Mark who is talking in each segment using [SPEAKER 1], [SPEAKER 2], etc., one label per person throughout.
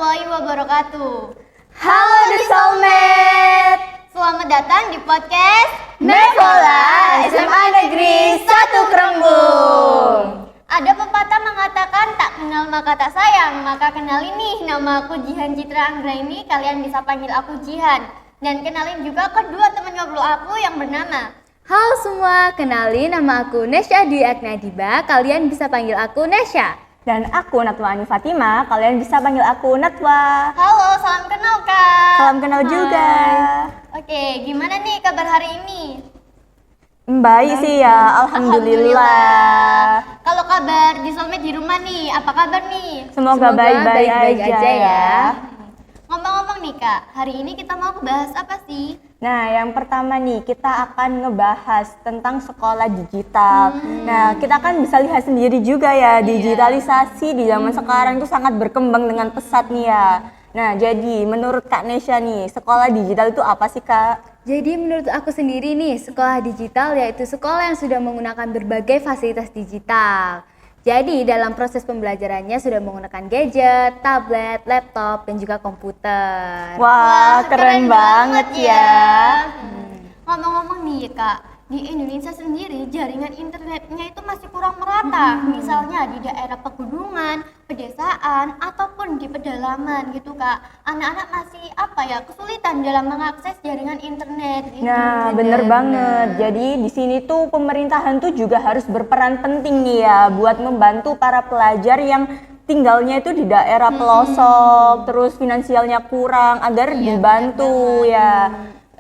[SPEAKER 1] warahmatullahi wabarakatuh.
[SPEAKER 2] Halo The Soulmate.
[SPEAKER 1] Selamat datang di podcast
[SPEAKER 2] Mevola SMA Negeri 1 Krembung.
[SPEAKER 1] Ada pepatah mengatakan tak kenal maka tak sayang. Maka kenalin nih, nama aku Jihan Citra Anggraini. Kalian bisa panggil aku Jihan. Dan kenalin juga kedua teman ngobrol aku yang bernama.
[SPEAKER 2] Halo semua, kenalin nama aku Nesya Dwi Agnadiba. Kalian bisa panggil aku Nesya.
[SPEAKER 3] Dan aku Natwa Ani Fatima, kalian bisa panggil aku Natwa.
[SPEAKER 1] Halo, salam kenal Kak.
[SPEAKER 3] Salam kenal juga.
[SPEAKER 1] Oke, gimana nih kabar hari ini?
[SPEAKER 3] Baik sih ya, Alhamdulillah.
[SPEAKER 1] Kalau kabar di Soulmate di rumah nih, apa kabar nih?
[SPEAKER 3] Semoga baik-baik aja ya.
[SPEAKER 1] Ngomong-ngomong nih Kak, hari ini kita mau bahas apa sih?
[SPEAKER 3] Nah, yang pertama nih, kita akan ngebahas tentang sekolah digital. Nah, kita kan bisa lihat sendiri juga ya, digitalisasi di zaman sekarang itu sangat berkembang dengan pesat nih ya. Nah, jadi menurut Kak Nesya nih, sekolah digital itu apa sih Kak?
[SPEAKER 2] Jadi menurut aku sendiri nih, sekolah digital yaitu sekolah yang sudah menggunakan berbagai fasilitas digital. Jadi dalam proses pembelajarannya sudah menggunakan gadget, tablet, laptop, dan juga komputer.
[SPEAKER 3] Wah, keren banget ya.
[SPEAKER 1] Ngomong-ngomong nih Kak, di Indonesia sendiri jaringan internetnya itu masih kurang merata. Misalnya di daerah pegunungan, pedesaan, ataupun di pedalaman gitu Kak. Anak-anak masih kesulitan dalam mengakses jaringan internet. Gitu.
[SPEAKER 3] Nah, bener banget. Jadi di sini tuh pemerintahan tuh juga harus berperan penting nih ya buat membantu para pelajar yang tinggalnya itu di daerah pelosok, terus finansialnya kurang agar dibantu ya.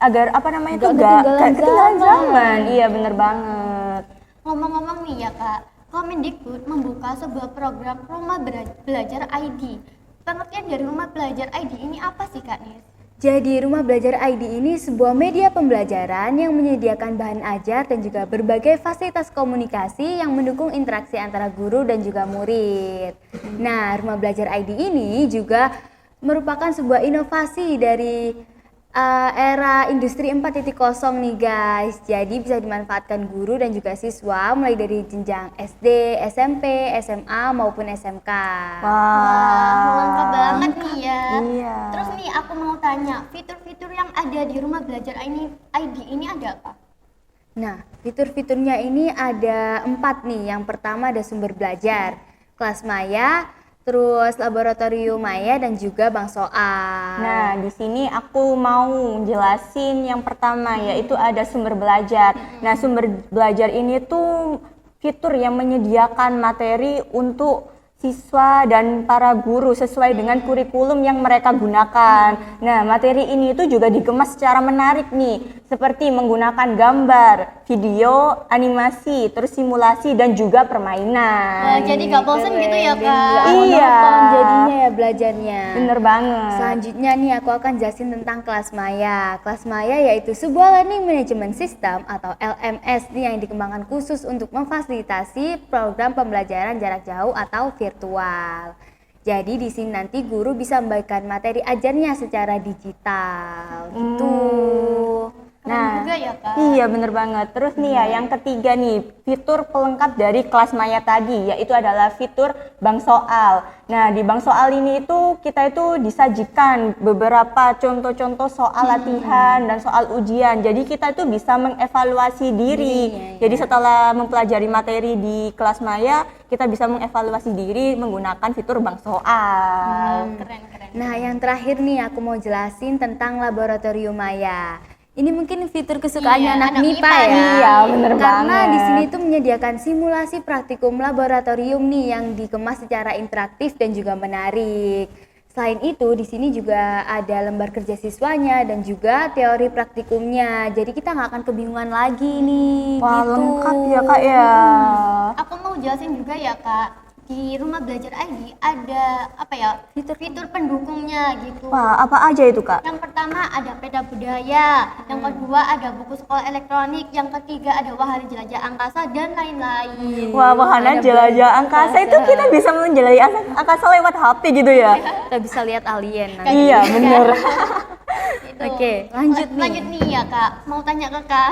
[SPEAKER 3] Agar itu gak ketinggalan zaman. Iya, bener banget.
[SPEAKER 1] Ngomong-ngomong nih ya Kak, Kemendikbud membuka sebuah program Rumah Belajar ID. Pengertian dari Rumah Belajar ID ini apa sih Kak Nis?
[SPEAKER 2] Jadi Rumah Belajar ID ini sebuah media pembelajaran yang menyediakan bahan ajar dan juga berbagai fasilitas komunikasi yang mendukung interaksi antara guru dan juga murid. Nah, Rumah Belajar ID ini juga merupakan sebuah inovasi dari era industri 4.0 nih guys. Jadi bisa dimanfaatkan guru dan juga siswa mulai dari jenjang SD, SMP, SMA maupun SMK.
[SPEAKER 1] Wah, lengkap banget nih ya.
[SPEAKER 3] Iya.
[SPEAKER 1] Terus nih aku mau tanya, fitur-fitur yang ada di Rumah Belajar ID ini ada apa?
[SPEAKER 2] Nah, fitur-fiturnya ini ada 4 nih. Yang pertama ada sumber belajar, kelas maya, terus laboratorium maya dan juga bank soal.
[SPEAKER 3] Nah, di sini aku mau jelasin yang pertama yaitu ada sumber belajar. Nah, sumber belajar ini tuh fitur yang menyediakan materi untuk siswa dan para guru sesuai dengan kurikulum yang mereka gunakan. Nah, materi ini tuh juga dikemas secara menarik nih, seperti menggunakan gambar, video, animasi, terus simulasi dan juga permainan.
[SPEAKER 1] Wah, jadi gak bosen gitu ya Kak?
[SPEAKER 3] Iya.
[SPEAKER 2] Jadinya ya belajarnya.
[SPEAKER 3] Bener banget.
[SPEAKER 2] Selanjutnya nih aku akan jelasin tentang kelas maya. Kelas maya yaitu sebuah learning management system atau LMS nih yang dikembangkan khusus untuk memfasilitasi program pembelajaran jarak jauh atau virtual. Jadi di sini nanti guru bisa membagikan materi ajarnya secara digital. Gitu.
[SPEAKER 1] Keren juga ya Kak?
[SPEAKER 3] Iya bener banget. Terus nih ya yang ketiga nih, fitur pelengkap dari kelas maya tadi yaitu adalah fitur bank soal. Nah, di bank soal ini itu kita itu disajikan beberapa contoh-contoh soal latihan dan soal ujian. Jadi kita itu bisa mengevaluasi diri. Jadi setelah mempelajari materi di kelas maya, kita bisa mengevaluasi diri menggunakan fitur bank soal.
[SPEAKER 1] Keren.
[SPEAKER 2] Nah, yang terakhir nih aku mau jelasin tentang laboratorium maya. Ini mungkin fitur kesukaannya anak MIPA ya.
[SPEAKER 3] Iya, bener
[SPEAKER 2] Karena
[SPEAKER 3] banget.
[SPEAKER 2] di sini tuh menyediakan simulasi praktikum laboratorium nih yang dikemas secara interaktif dan juga menarik. Selain itu, di sini juga ada lembar kerja siswanya dan juga teori praktikumnya. Jadi kita nggak akan kebingungan lagi nih.
[SPEAKER 3] Wah,
[SPEAKER 2] gitu.
[SPEAKER 3] lengkap ya Kak ya.
[SPEAKER 1] Aku mau jelasin juga ya Kak, di Rumah Belajar ID ada fitur-fitur pendukungnya gitu.
[SPEAKER 3] Wah, apa aja itu Kak?
[SPEAKER 1] Yang pertama ada peta budaya, yang kedua ada buku sekolah elektronik, yang ketiga ada wahana jelajah angkasa dan lain-lain.
[SPEAKER 3] Wah, wahana jelajah angkasa itu kita bisa menjelajahi angkasa lewat HP gitu ya?
[SPEAKER 2] Kita bisa lihat alien nanti.
[SPEAKER 3] Iya, bener.
[SPEAKER 1] Gitu.
[SPEAKER 2] Oke, lanjut nih.
[SPEAKER 1] Lanjut nih ya Kak, mau tanya ke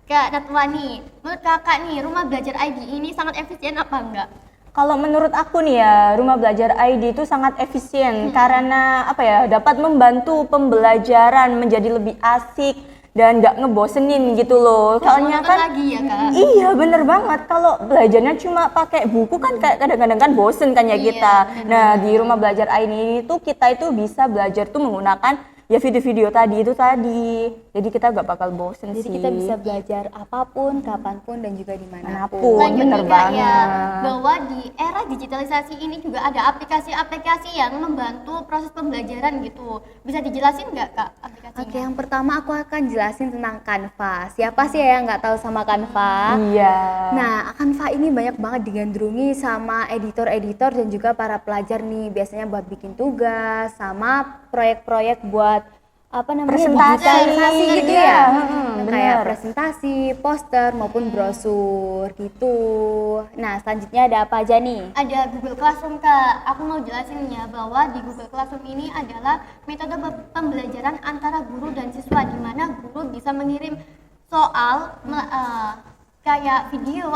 [SPEAKER 1] Kak Natwa nih, menurut Kakak nih Rumah Belajar ID ini sangat efisien apa enggak?
[SPEAKER 3] Kalau menurut aku nih ya, Rumah Belajar ID itu sangat efisien karena apa ya, dapat membantu pembelajaran menjadi lebih asik dan nggak ngebosenin gitu loh. Soalnya
[SPEAKER 1] Monoton
[SPEAKER 3] kan
[SPEAKER 1] lagi ya Kak.
[SPEAKER 3] iya bener banget, kalau belajarnya cuma pakai buku kan kayak kadang-kadang kan bosen kan ya
[SPEAKER 1] Iya,
[SPEAKER 3] kita.
[SPEAKER 1] bener.
[SPEAKER 3] Nah di Rumah Belajar ID ini tuh kita itu bisa belajar tuh menggunakan ya video-video tadi itu tadi. Jadi kita nggak bakal bosen
[SPEAKER 2] Jadi
[SPEAKER 3] sih.
[SPEAKER 2] kita bisa belajar apapun, kapanpun, dan juga dimanapun.
[SPEAKER 3] Manapun.
[SPEAKER 1] Lanjut
[SPEAKER 3] bener
[SPEAKER 1] nih Kak ya,
[SPEAKER 3] banget.
[SPEAKER 1] bahwa di era digitalisasi ini juga ada aplikasi-aplikasi yang membantu proses pembelajaran gitu. Bisa dijelasin nggak Kak aplikasinya?
[SPEAKER 2] Oke, yang pertama aku akan jelasin tentang Canva. Siapa sih ya yang nggak tahu sama Canva?
[SPEAKER 3] Iya.
[SPEAKER 2] Nah, Canva ini banyak banget digandrungi sama editor-editor dan juga para pelajar nih. Biasanya buat bikin tugas, sama proyek-proyek buat apa namanya,
[SPEAKER 3] Presentasi.
[SPEAKER 2] digitalisasi gitu
[SPEAKER 3] Iya,
[SPEAKER 2] ya.
[SPEAKER 3] bener.
[SPEAKER 2] Kayak presentasi, poster maupun brosur gitu. Nah, selanjutnya ada apa aja nih?
[SPEAKER 1] Ada Google Classroom Kak. Aku mau jelasin ya bahwa di Google Classroom ini adalah metode pembelajaran antara guru dan siswa, di mana guru bisa mengirim soal kayak video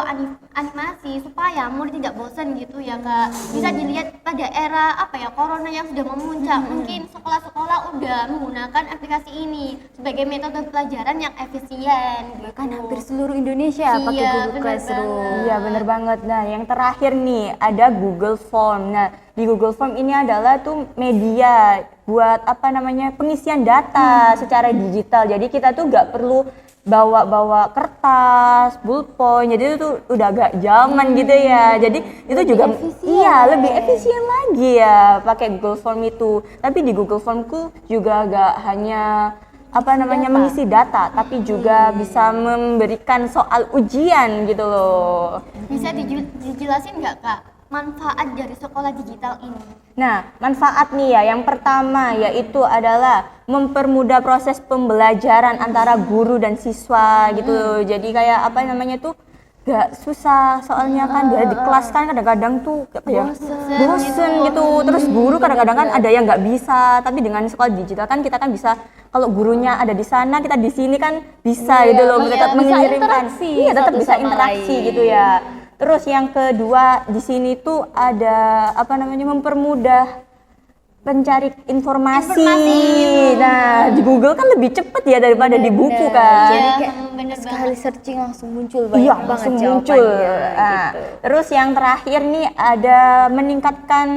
[SPEAKER 1] animasi supaya murid tidak bosan gitu ya Kak. Bisa dilihat pada era apa ya, corona yang sudah memuncak, mungkin sekolah-sekolah udah menggunakan aplikasi ini sebagai metode pelajaran yang efisien gitu.
[SPEAKER 2] Bahkan hampir seluruh Indonesia pakai
[SPEAKER 1] Iya,
[SPEAKER 2] Google
[SPEAKER 1] bener
[SPEAKER 2] Classroom.
[SPEAKER 1] banget.
[SPEAKER 3] Iya bener banget. Nah yang terakhir nih ada Google Form. Nah di Google Form ini adalah tuh media buat apa namanya, pengisian data secara digital. Jadi kita tuh nggak perlu bawa kertas, pulpen. Jadi itu tuh udah agak zaman gitu ya. Jadi itu juga iya lebih efisien lagi ya pakai Google Form itu. Tapi di Google Formku juga gak hanya apa namanya mengisi data, tapi juga bisa memberikan soal ujian gitu loh.
[SPEAKER 1] Bisa dijelasin nggak Kak manfaat dari sekolah digital ini?
[SPEAKER 3] Nah, manfaat nih ya, yang pertama yaitu adalah mempermudah proses pembelajaran antara guru dan siswa gitu. Jadi kayak apa namanya tuh gak susah, soalnya kan di kelas kan kadang-kadang tuh apa ya, bosen gitu. Terus guru kadang-kadang kan ada yang nggak bisa, tapi dengan sekolah digital kan kita kan bisa, kalau gurunya ada di sana kita di sini kan bisa gitu loh, tetap
[SPEAKER 2] bisa
[SPEAKER 3] mengirimkan,
[SPEAKER 2] interaksi
[SPEAKER 3] iya tetap
[SPEAKER 2] satu
[SPEAKER 3] bisa
[SPEAKER 2] sama
[SPEAKER 3] interaksi
[SPEAKER 2] lain.
[SPEAKER 3] gitu ya. Terus yang kedua di sini tuh ada apa namanya, mempermudah pencari informasi. Nah, di Google kan lebih cepet ya daripada di buku kan.
[SPEAKER 2] Jadi
[SPEAKER 1] Iya,
[SPEAKER 2] kayak
[SPEAKER 1] bener
[SPEAKER 2] sekali searching langsung muncul banyak
[SPEAKER 3] Iya,
[SPEAKER 2] banget
[SPEAKER 3] langsung
[SPEAKER 2] jawabannya.
[SPEAKER 3] muncul. Nah,
[SPEAKER 2] Gitu.
[SPEAKER 3] terus yang terakhir nih ada meningkatkan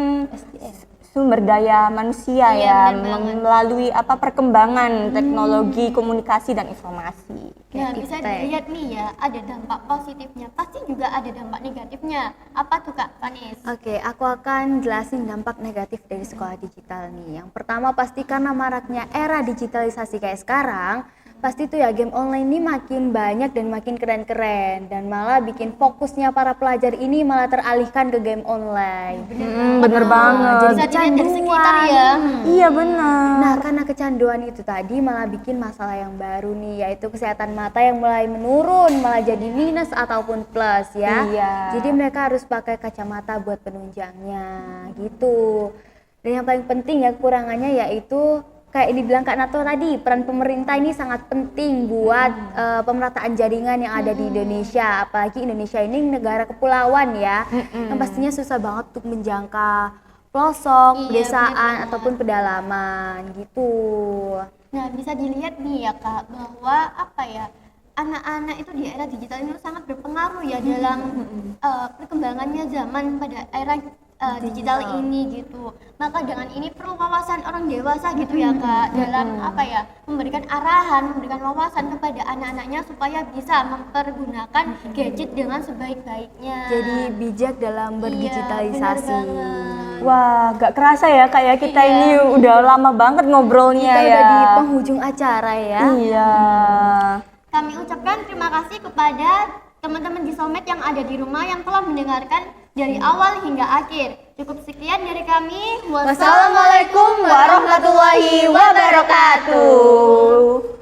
[SPEAKER 3] sumber daya manusia
[SPEAKER 1] Iya,
[SPEAKER 3] ya,
[SPEAKER 1] bener banget.
[SPEAKER 3] melalui apa perkembangan teknologi komunikasi dan informasi.
[SPEAKER 1] Nah, bisa dilihat nih ya, ada dampak positifnya, pasti juga ada dampak negatifnya. Apa tuh Kak Vanis?
[SPEAKER 2] Oke, aku akan jelasin dampak negatif dari sekolah digital nih. Yang pertama pasti karena maraknya era digitalisasi kayak sekarang, pasti tuh ya game online ini makin banyak dan makin keren-keren, dan malah bikin fokusnya para pelajar ini malah teralihkan ke game online.
[SPEAKER 3] Bener banget.
[SPEAKER 2] Jadi
[SPEAKER 1] Bisa dilihat dari
[SPEAKER 2] kecanduan.
[SPEAKER 1] sekitar ya.
[SPEAKER 3] Iya benar.
[SPEAKER 2] Nah, karena kecanduan itu tadi malah bikin masalah yang baru nih, yaitu kesehatan mata yang mulai menurun, malah jadi minus ataupun plus ya.
[SPEAKER 3] Iya.
[SPEAKER 2] Jadi mereka harus pakai kacamata buat penunjangnya gitu. Dan yang paling penting ya kekurangannya yaitu kayak dibilang Kak Nato tadi, peran pemerintah ini sangat penting buat pemerataan jaringan yang ada di Indonesia. Apalagi Indonesia ini negara kepulauan ya, yang pastinya susah banget untuk menjangkau pelosok,
[SPEAKER 1] Iya,
[SPEAKER 2] pedesaan
[SPEAKER 1] bener
[SPEAKER 2] ataupun pedalaman gitu.
[SPEAKER 1] Nah, bisa dilihat nih ya Kak, bahwa apa ya, anak-anak itu di era digital ini sangat berpengaruh ya dalam perkembangannya zaman pada era digital ini gitu. Maka dengan ini perlu wawasan orang dewasa gitu ya Kak, dalam apa ya, memberikan arahan, memberikan wawasan kepada anak-anaknya supaya bisa mempergunakan gadget dengan sebaik-baiknya.
[SPEAKER 2] Jadi bijak dalam berdigitalisasi.
[SPEAKER 1] Iya, bener banget.
[SPEAKER 3] Wah, gak kerasa ya kayak kita
[SPEAKER 1] Iya.
[SPEAKER 3] ini udah lama banget ngobrolnya
[SPEAKER 2] Kita
[SPEAKER 3] ya.
[SPEAKER 2] udah di penghujung acara ya.
[SPEAKER 3] Iya.
[SPEAKER 1] Kami ucapkan terima kasih kepada teman-teman di Somet yang ada di rumah yang telah mendengarkan dari awal hingga akhir. Cukup sekian dari kami.
[SPEAKER 3] Wassalamualaikum warahmatullahi wabarakatuh.